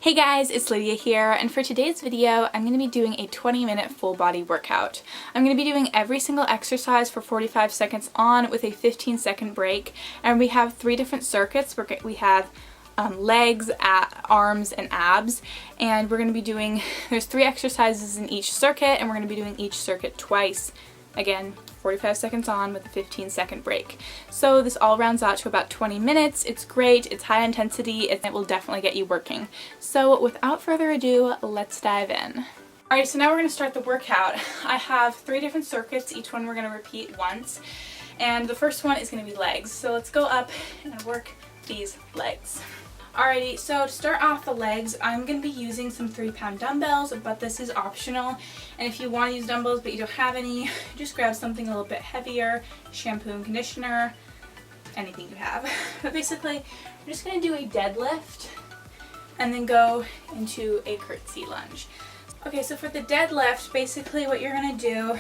Hey guys, it's Lydia here, and for today's video I'm going to be doing a 20-minute full body workout. I'm going to be doing every single exercise for 45 seconds on with a 15-second break, and we have 3 different circuits. We have legs, arms, and abs, and we're going to be doing, there's 3 exercises in each circuit, and we're going to be doing each circuit twice. Again, 45 seconds on with a 15-second break. So this all rounds out to about 20 minutes. It's great, it's high intensity, it will definitely get you working. So without further ado, let's dive in. Alright, so now we're going to start the workout. I have 3 different circuits, each one we're going to repeat once. And the first one is going to be legs. So let's go up and work these legs. Alrighty, so to start off the legs, I'm going to be using some 3-pound dumbbells, but this is optional. And if you want to use dumbbells but you don't have any, just grab something a little bit heavier, shampoo and conditioner, anything you have. But basically, we're just going to do a deadlift and then go into a curtsy lunge. Okay, so for the deadlift, basically what you're going to do,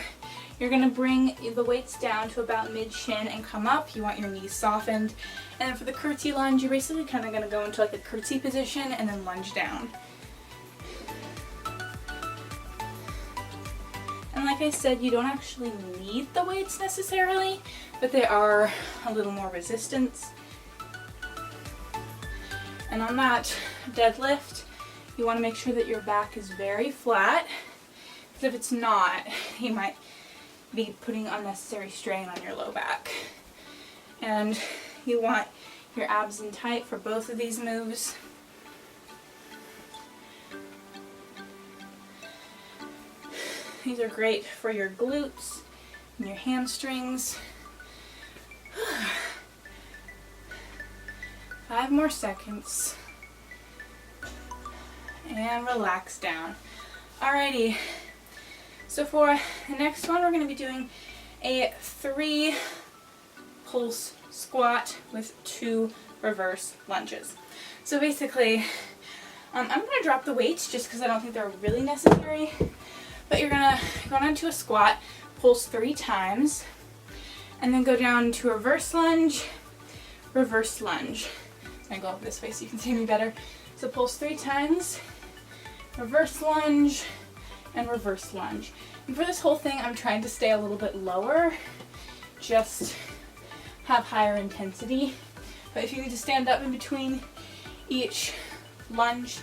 you're going to bring the weights down to about mid-shin and come up. You want your knees softened. And then for the curtsy lunge, you're basically kind of going to go into like a curtsy position and then lunge down. And like I said, you don't actually need the weights necessarily, but they are a little more resistance. And on that deadlift, you want to make sure that your back is very flat, because if it's not, you might be putting unnecessary strain on your low back. And you want your abs in tight for both of these moves. These are great for your glutes and your hamstrings. 5 more seconds. And relax down. Alrighty. So for the next one, we're going to be doing a 3 pulse squat with 2 reverse lunges. So basically, I'm going to drop the weights just because I don't think they're really necessary. But you're going to go down to a squat, pulse 3 times, and then go down to a reverse lunge, reverse lunge. I'm going to go up this way so you can see me better. So pulse 3 times, reverse lunge, and reverse lunge. And for this whole thing, I'm trying to stay a little bit lower, just have higher intensity. But if you need to stand up in between each lunge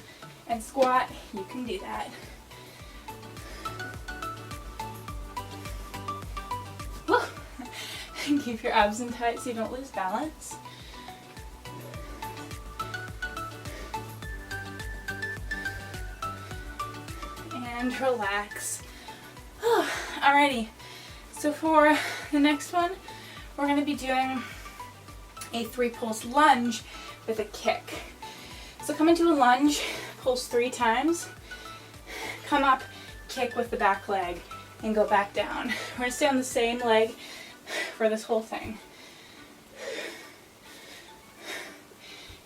and squat, you can do that. And keep your abs in tight so you don't lose balance. And relax. Alrighty, so for the next one, we're going to be doing a 3 pulse lunge with a kick. So come into a lunge, pulse 3 times, come up, kick with the back leg, and go back down. We're going to stay on the same leg for this whole thing.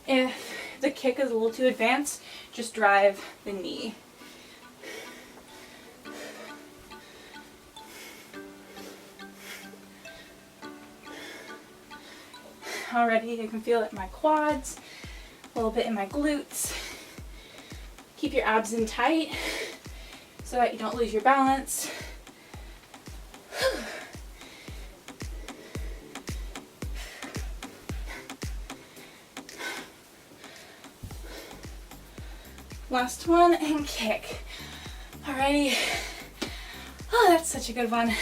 If the kick is a little too advanced, just drive the knee. Already I can feel it in my quads, a little bit in my glutes. Keep your abs in tight so that you don't lose your balance. Last one, and kick. Alrighty. Oh, that's such a good one.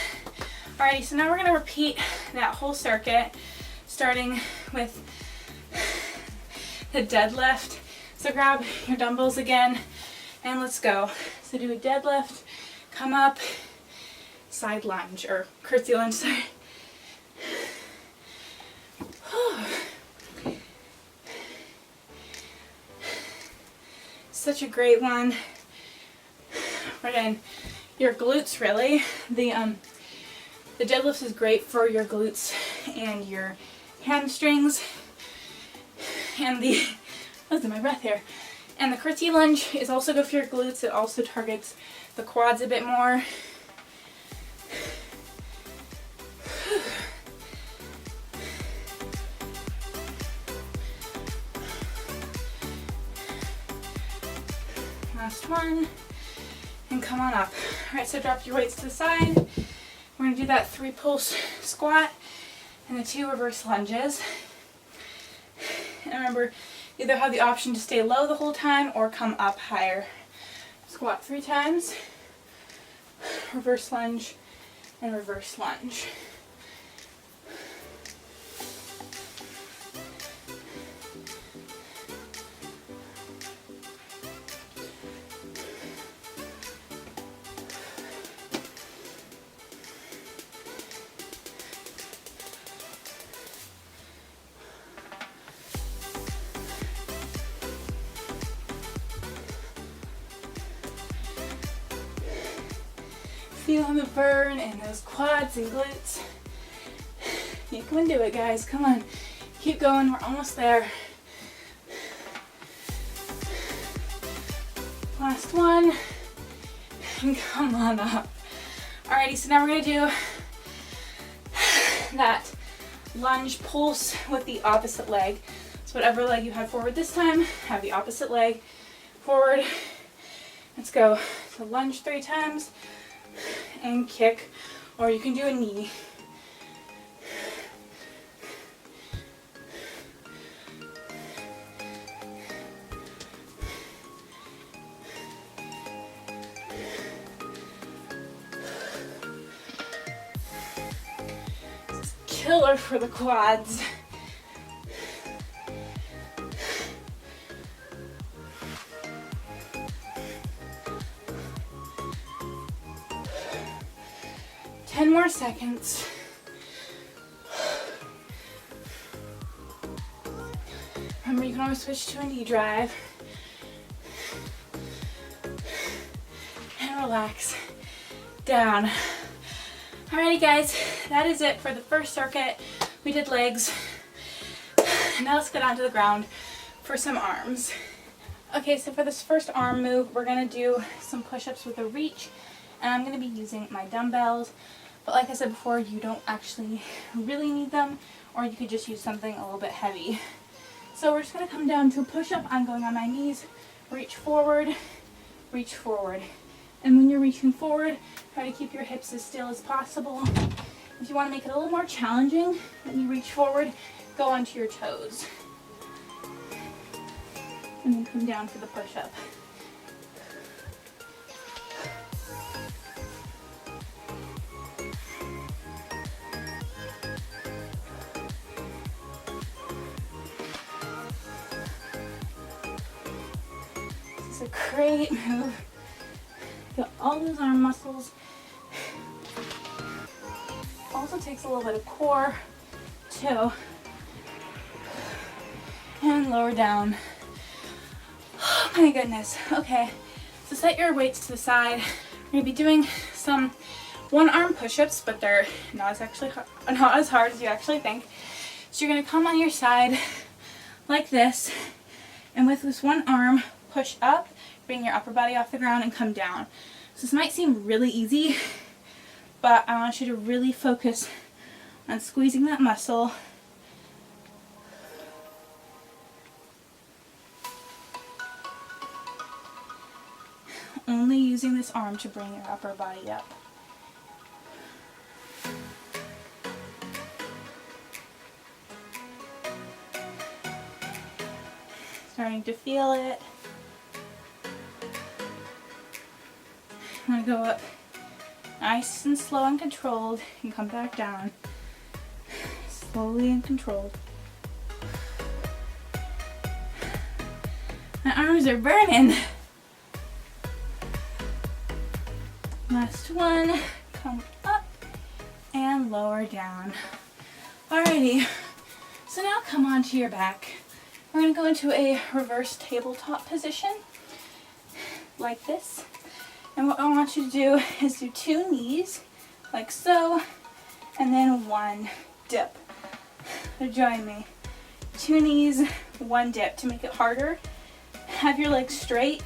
Alrighty, so now we're going to repeat that whole circuit, starting with the deadlift. So grab your dumbbells again, and let's go. So do a deadlift, come up, side lunge, or curtsy lunge, sorry. Such a great one. Right in your glutes, really. The deadlift is great for your glutes and your hamstrings. And I was in my breath here. And the curtsy lunge is also good for your glutes. It also targets the quads a bit more. Last one. And come on up. All right, so drop your weights to the side. We're gonna do that 3 pulse squat and the 2 reverse lunges. And remember, you either have the option to stay low the whole time or come up higher. Squat 3 times, reverse lunge, and reverse lunge. Feeling the burn in those quads and glutes. You can do it, guys. Come on. Keep going. We're almost there. Last one. And come on up. Alrighty, so now we're going to do that lunge pulse with the opposite leg. So whatever leg you had forward this time, have the opposite leg forward. Let's go. So lunge 3 times. And kick, or you can do a knee. This is killer for the quads. More seconds. Remember, you can always switch to a knee drive. And relax down. Alrighty guys, that is it for the first circuit. We did legs. Now let's get onto the ground for some arms. Okay, so for this first arm move, we're gonna do some push-ups with a reach, and I'm gonna be using my dumbbells. But like I said before, you don't actually really need them, or you could just use something a little bit heavy. So we're just going to come down to a push-up. I'm going on my knees, reach forward, and when you're reaching forward, try to keep your hips as still as possible. If you want to make it a little more challenging, when you reach forward, go onto your toes. And then come down for the push-up. This is a great move. Feel all those arm muscles. Also takes a little bit of core too. And lower down. Oh my goodness. Okay, so set your weights to the side. We're gonna be doing some one-arm push-ups, but they're not as hard as you actually think. So you're gonna come on your side like this, and with this one arm, push up, bring your upper body off the ground, and come down. So this might seem really easy, but I want you to really focus on squeezing that muscle. Only using this arm to bring your upper body up. Starting to feel it. I'm going to go up nice and slow and controlled and come back down. Slowly and controlled. My arms are burning. Last one, come up and lower down. Alrighty, so now come onto your back. We're going to go into a reverse tabletop position, like this. And what I want you to do is do 2 knees, like so, and then 1 dip. So join me. 2 knees, 1 dip. To make it harder, have your legs straight.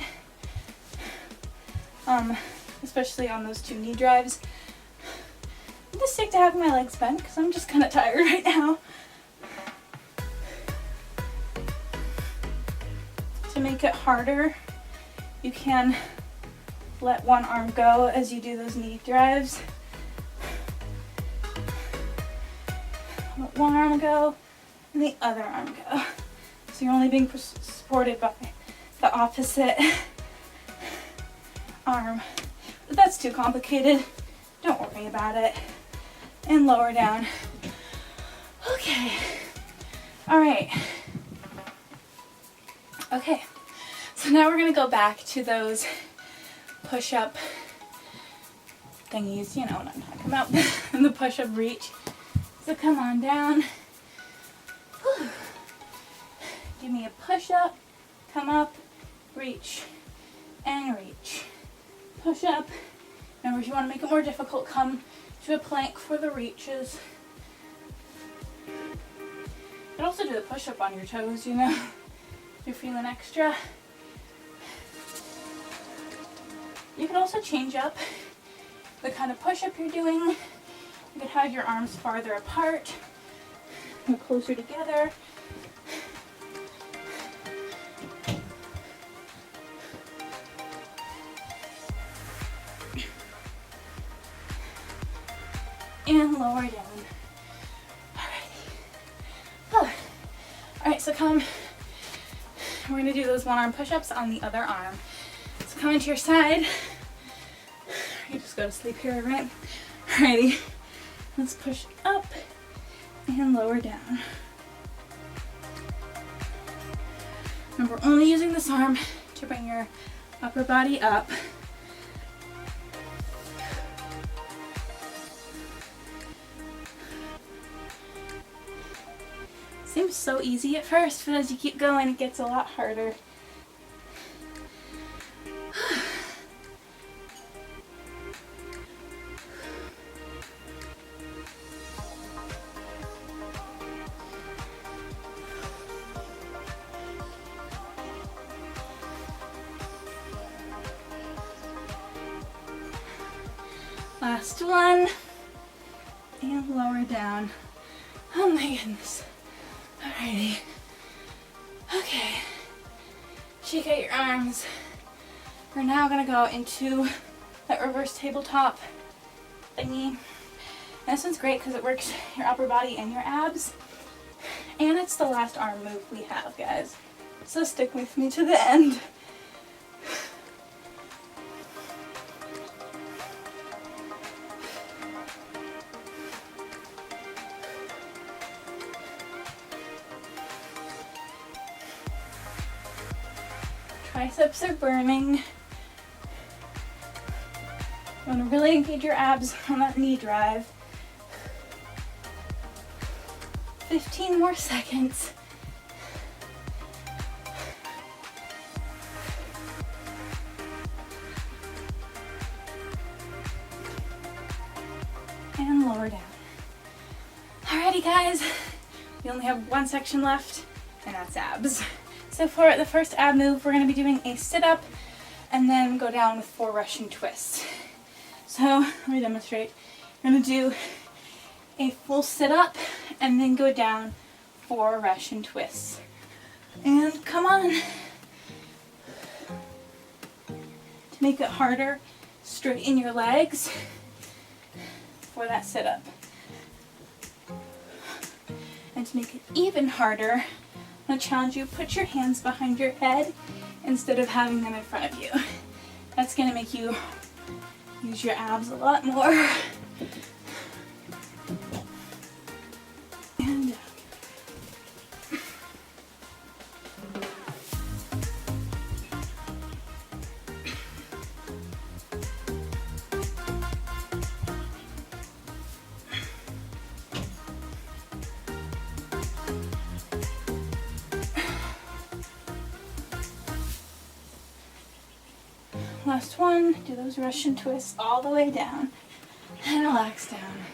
Especially on those 2 knee drives. I'm just sick to have my legs bent because I'm just kind of tired right now. To make it harder, You can let one arm go as you do those knee drives. Let one arm go and the other arm go. So you're only being supported by the opposite arm. If that's too complicated, don't worry about it. And lower down. Okay. All right. Okay. So now we're gonna go back to those push-up thingies. You know what I'm talking about. The push-up reach. So come on down. Whew. Give me a push-up. Come up. Reach. And reach. Push up. Remember, if you want to make it more difficult, come to a plank for the reaches. You can also do the push-up on your toes, you know, if you're feeling extra. You can also change up the kind of push-up you're doing. You could have your arms farther apart or closer together. And lower down. Alright, so come. We're going to do those one arm push-ups on the other arm. So come into your side. You just go to sleep here, right? Alrighty. Let's push up and lower down. Remember, only using this arm to bring your upper body up. Seems so easy at first, but as you keep going, it gets a lot harder. Last one. And lower down. Oh my goodness. Alrighty. Okay. Shake out your arms. We're now gonna go into that reverse tabletop thingy. And this one's great because it works your upper body and your abs. And it's the last arm move we have, guys. So stick with me to the end. Triceps are burning. You want to really engage your abs on that knee drive. 15 more seconds. And lower down. Alrighty guys, we only have one section left, and that's abs. So for the first ab move, we're going to be doing a sit-up and then go down with 4 Russian twists. So let me demonstrate. We're going to do a full sit-up and then go down 4 Russian twists. And come on. To make it harder, straighten your legs for that sit-up. And to make it even harder, I'm going to challenge you, put your hands behind your head instead of having them in front of you. That's going to make you use your abs a lot more. And last one, do those Russian twists all the way down and relax down.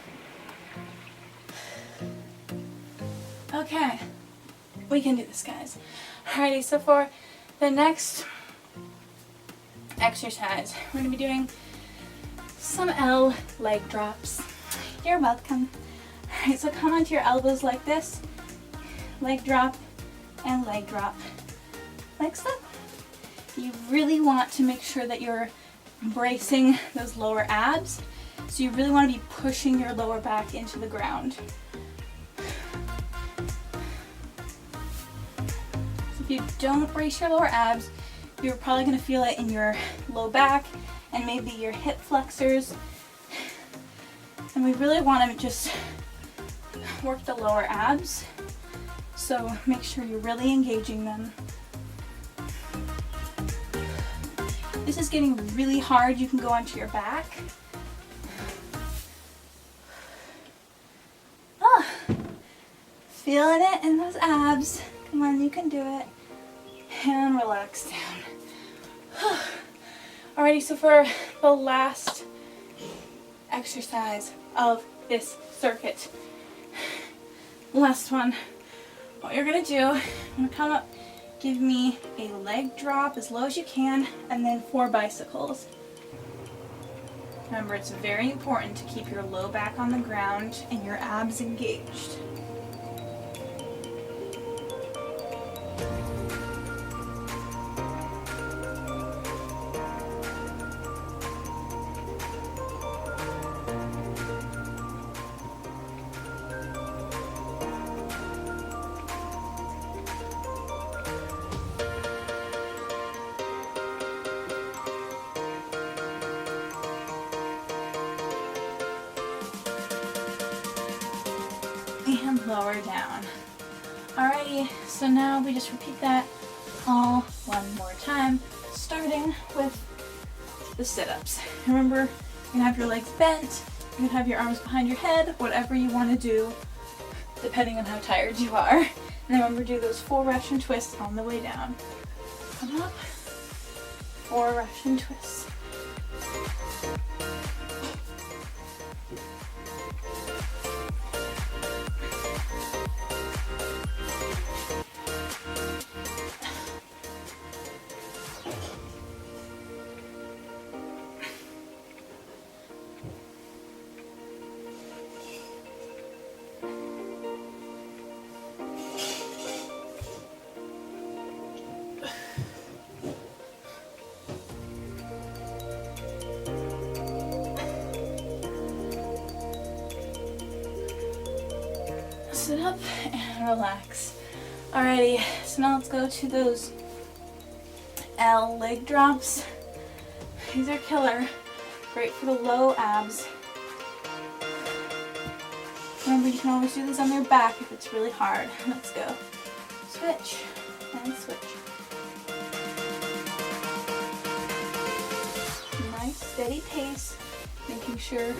Okay, we can do this, guys. Alrighty, so for the next exercise, we're going to be doing some L leg drops. You're welcome. Alright, so come onto your elbows like this, leg drop, and leg drop, like so. You really want to make sure that you're bracing those lower abs. So you really want to be pushing your lower back into the ground. So if you don't brace your lower abs, you're probably going to feel it in your low back and maybe your hip flexors. And we really want to just work the lower abs. So make sure you're really engaging them. This is getting really hard. You can go onto your back. Oh, feeling it in those abs. Come on, you can do it. And relax down. Alrighty, so for the last exercise of this circuit, last one, what you're gonna do, you're gonna come up, give me a leg drop as low as you can, and then 4 bicycles. Remember, it's very important to keep your low back on the ground and your abs engaged. And lower down. Alrighty, so now we just repeat that all one more time, starting with the sit-ups. Remember, you're gonna have your legs bent, you're gonna have your arms behind your head, whatever you want to do, depending on how tired you are. And then remember, do those 4 Russian twists on the way down. Come up, 4 Russian twists. Sit up and relax. Alrighty, so now let's go to those L leg drops. These are killer. Great for the low abs. Remember, you can always do these on your back if it's really hard. Let's go. Switch and switch. Nice steady pace, making sure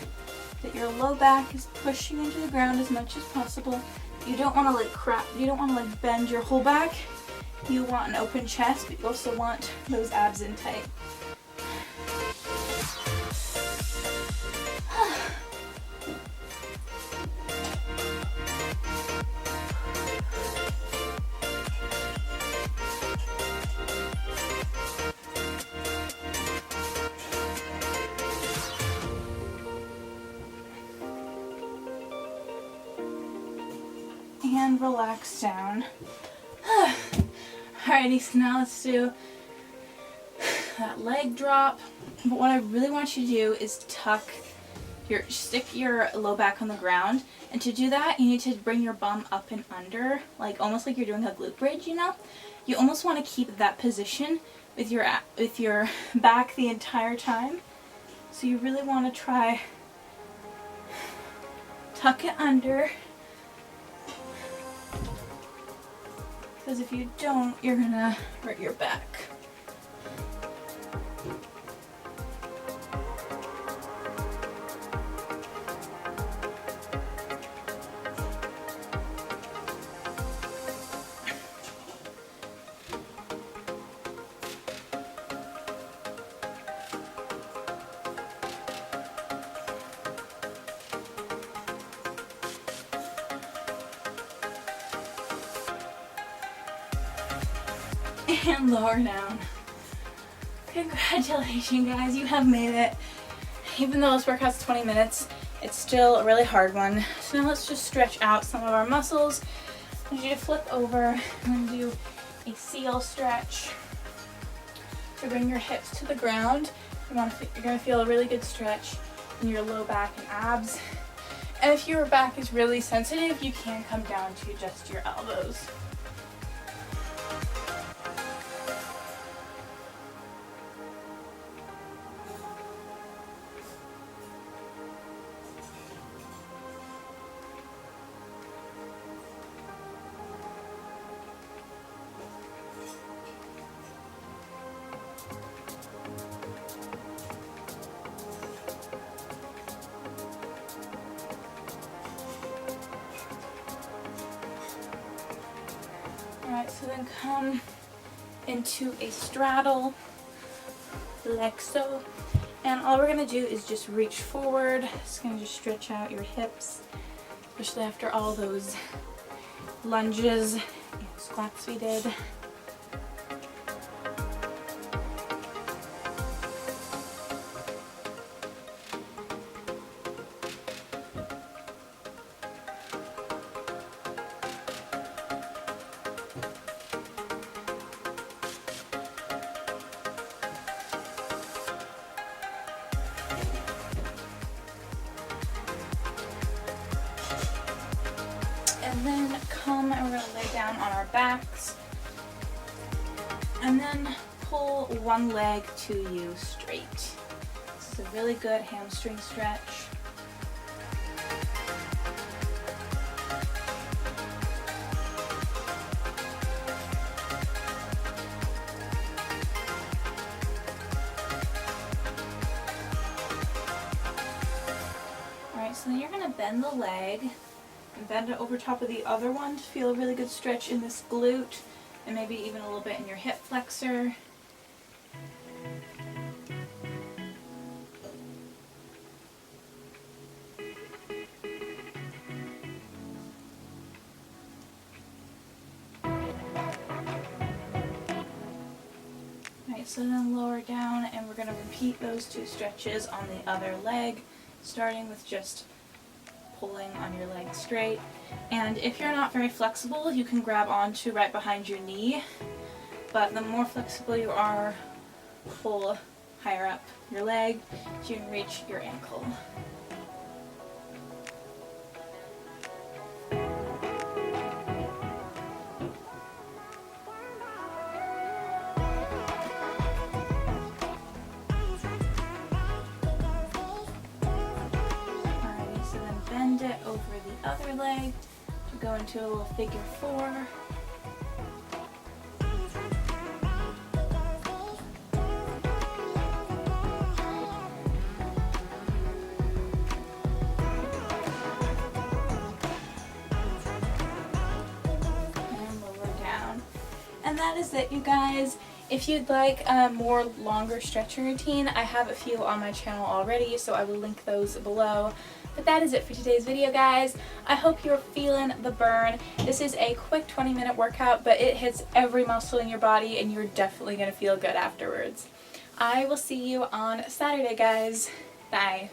that your low back is pushing into the ground as much as possible. You don't want to bend your whole back. You want an open chest, but you also want those abs in tight. And relax down. Alrighty, so now let's do that leg drop. But what I really want you to do is stick your low back on the ground. And to do that, you need to bring your bum up and under, like almost like you're doing a glute bridge, you know? You almost want to keep that position with your back the entire time. So you really want to try tuck it under. Because if you don't, you're gonna hurt your back. And lower down. Congratulations, guys, you have made it. Even though this workout's 20 minutes, it's still a really hard one. So now let's just stretch out some of our muscles. I need you to flip over and do a seal stretch. to bring your hips to the ground. You're going to feel a really good stretch in your low back and abs. And if your back is really sensitive, you can come down to just your elbows. Alright, so then come into a straddle, like so. And all we're going to do is just reach forward. It's going to just stretch out your hips, especially after all those lunges and squats we did. And then come and we're going to lay down on our backs. And then pull one leg to you straight. This is a really good hamstring stretch. Alright, so then you're going to bend the leg and bend it over top of the other one to feel a really good stretch in this glute and maybe even a little bit in your hip flexor. Alright, so then lower down and we're going to repeat those two stretches on the other leg, starting with just pulling on your leg straight. And if you're not very flexible, you can grab onto right behind your knee, but the more flexible you are, pull higher up your leg so you can reach your ankle. Bend it over the other leg to go into a little figure four. And lower down. And that is it, you guys. If you'd like a more longer stretching routine, I have a few on my channel already, so I will link those below. But that is it for today's video, guys. I hope you're feeling the burn. This is a quick 20-minute workout, but it hits every muscle in your body, and you're definitely going to feel good afterwards. I will see you on Saturday, guys. Bye.